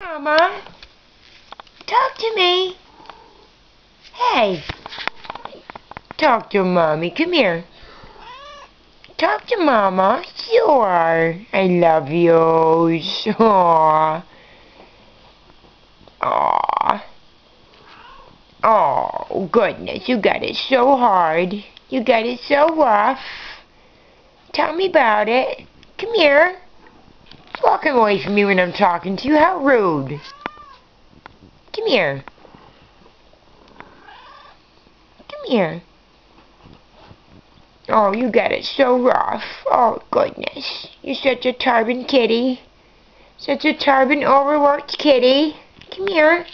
Mama, talk to me. Hey, talk to Mommy. Come here. Talk to Mama. Sure. I love you. Aww. Aww. Oh, goodness. You got it so hard. You got it so rough. Tell me about it. Come here. Walking away from me when I'm talking to you. How rude. Come here. Come here. Oh, you got it so rough. Oh, goodness. You're such a turban kitty. Such a turban overworked kitty. Come here.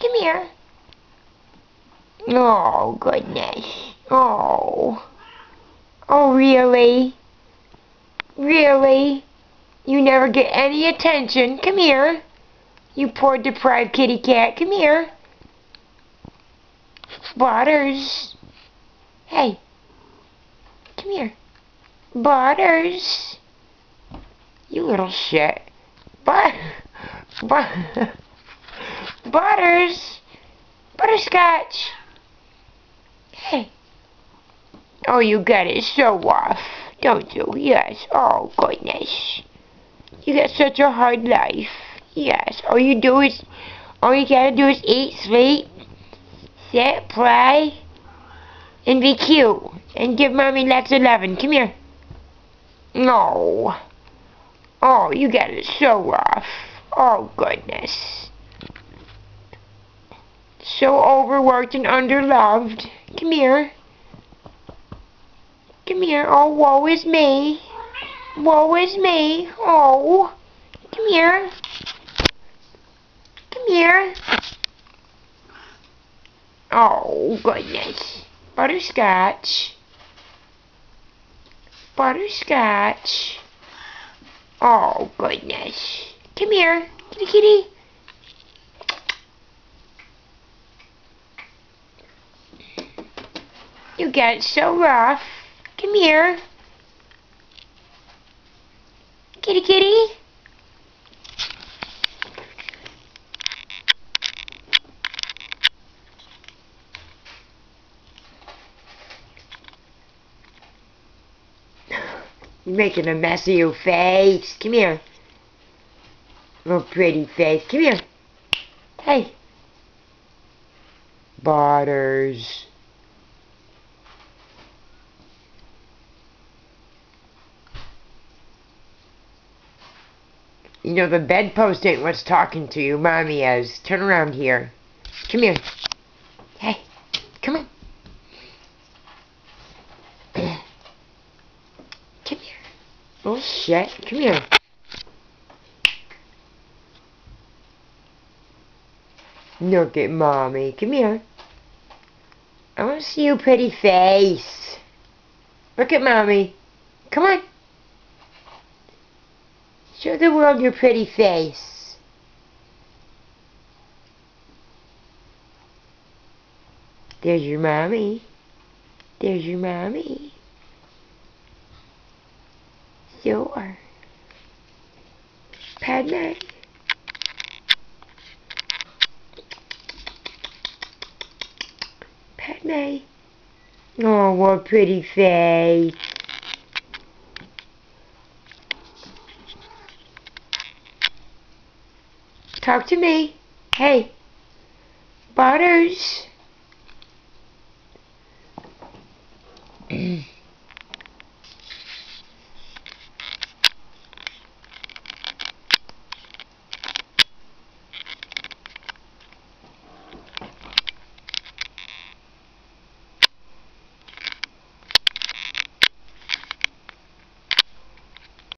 Come here. Oh, goodness. Oh. Oh, really? Really? You never get any attention. Come here. You poor deprived kitty cat. Come here. Butters. Hey. Come here. Butters. You little shit. Butters. Butterscotch. Hey. Oh, you got it so rough, don't you? Yes. Oh, goodness. You got such a hard life. Yes. All you gotta do is eat, sleep, sit, play, and be cute. And give Mommy lots of loving. Come here. No. Oh, you got it so rough. Oh, goodness. So overworked and underloved. Come here. Come here. Oh, woe is me. Woe is me. Oh. Come here. Come here. Oh, goodness. Butterscotch. Butterscotch. Oh, goodness. Come here. Kitty, kitty. You got it so rough. Come here. Kitty, kitty. You're making a mess of your face. Come here. Little pretty face. Come here. Hey. Butters. You know, the bedpost ain't what's talking to you. Mommy is. Turn around here. Come here. Hey. Come on. Come here. Oh, shit. Come here. Look at Mommy. Come here. I want to see your pretty face. Look at Mommy. Come on. Show the world your pretty face. There's your Mommy. There's your Mommy. Sure. Padme. Padme. Oh, what pretty face. Talk to me. Hey. Butters.